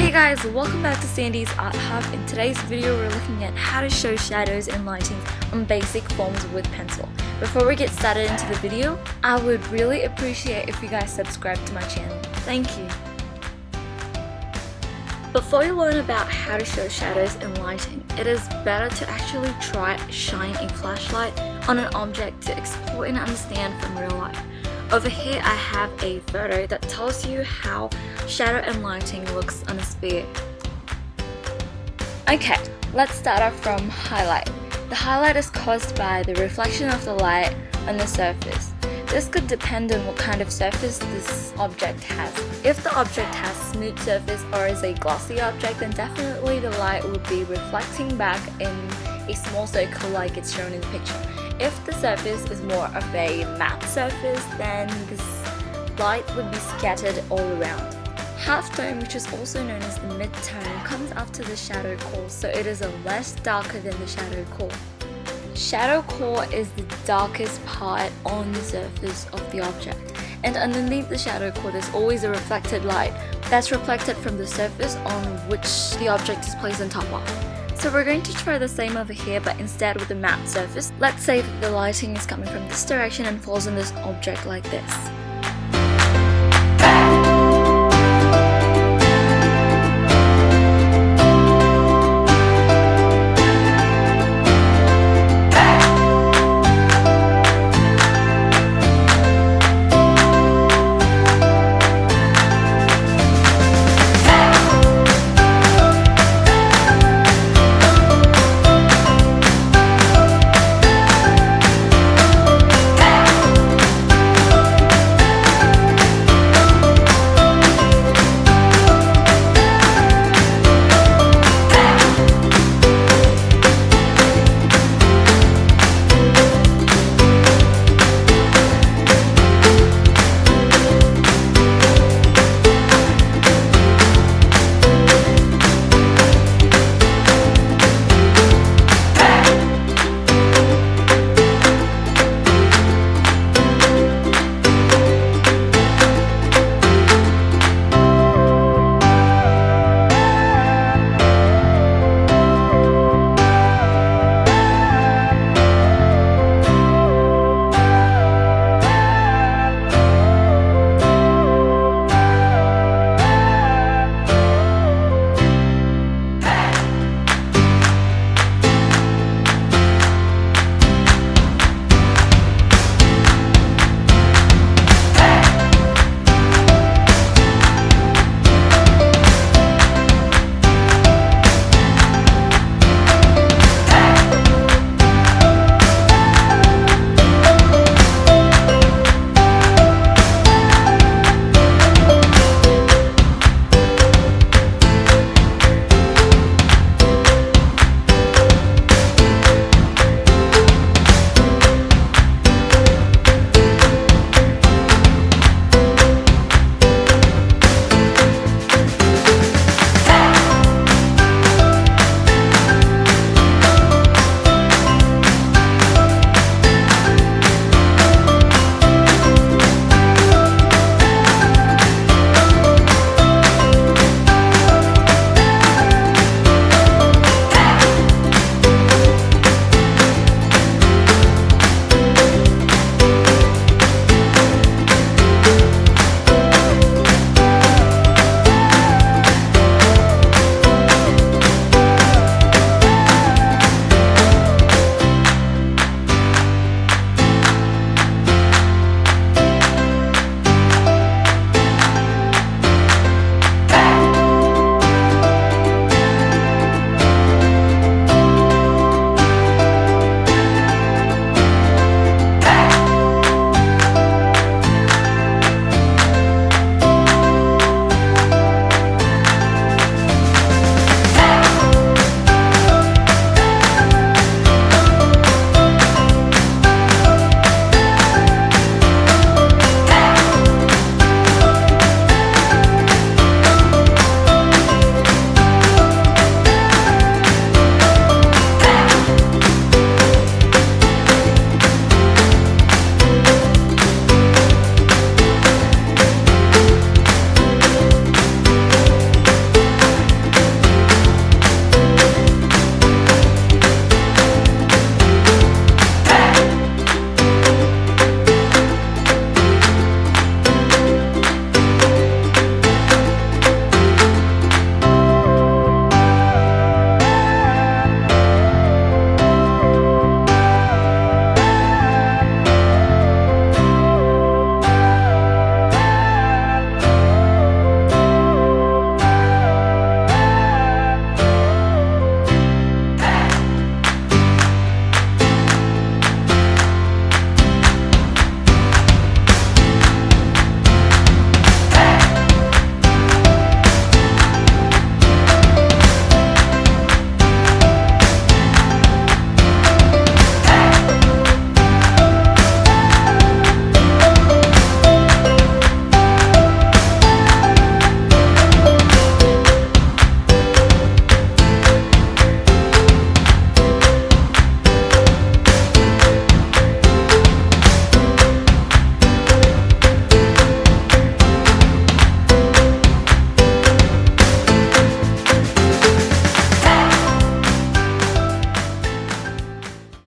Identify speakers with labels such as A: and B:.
A: Hey guys, welcome back to Sandy's Art Hub. In today's video we're looking at how to show shadows and lighting on basic forms with pencil. Before we get started into the video, I would really appreciate if you guys subscribe to my channel. Thank you. Before you learn about how to show shadows and lighting, it is better to actually try shine a flashlight on an object to explore and understand from real life. Over here I have a photo that tells you how shadow and lighting looks on a sphere. Okay, let's start off from highlight. The highlight is caused by the reflection of the light on the surface. This could depend on what kind of surface this object has. If the object has smooth surface or is a glossy object, then definitely the light will be reflecting back in a small circle like it's shown in the picture. If the surface is more of a matte surface, then this light would be scattered all around. Halftone, which is also known as the mid-tone, comes after the shadow core, so it is a less darker than the shadow core. Shadow core is the darkest part on the surface of the object, and underneath the shadow core there's always a reflected light that's reflected from the surface on which the object is placed on top of. So we're going to try the same over here, but instead with a matte surface. Let's say that the lighting is coming from this direction and falls on this object like this.